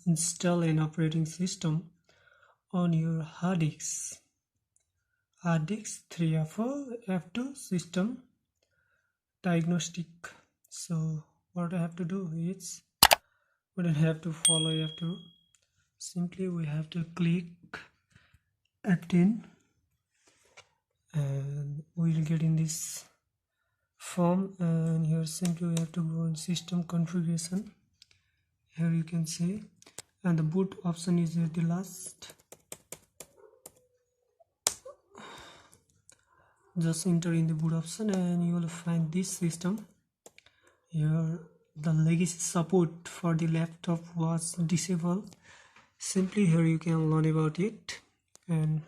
install an operating system on your hard disk 3F4 F2 system diagnostic. So what I have to do is, we don't have to follow F2, simply we have to click F10 and we'll get in this form, and here simply we have to go on system configuration. Here you can see, and the boot option is at the last. Just enter in the boot option and you will find this system. Here the legacy support for the laptop was disabled. Simply here you can learn about it, and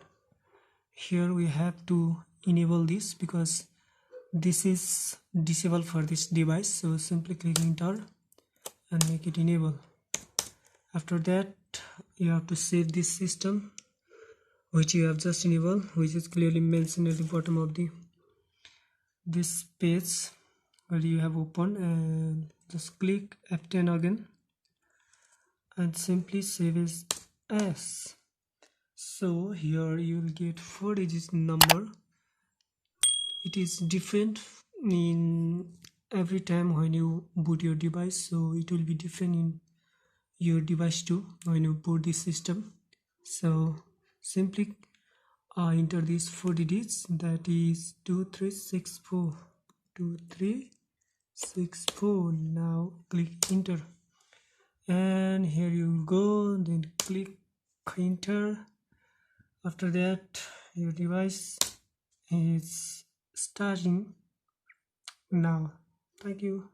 here we have to enable this because this is disabled for this device. So simply click enter and make it enable. After that you have to save this system which you have just enabled, which is clearly mentioned at the bottom of this page where you have opened, and just click F10 again and simply save as. So here you will get 4-digit number. It is different in every time when you boot your device, so it will be different in your device too when you boot this system. So simply enter these 4 digits, that is 2364 2364. Now click enter and here you go, then click enter. After that your device is starting now. Thank you.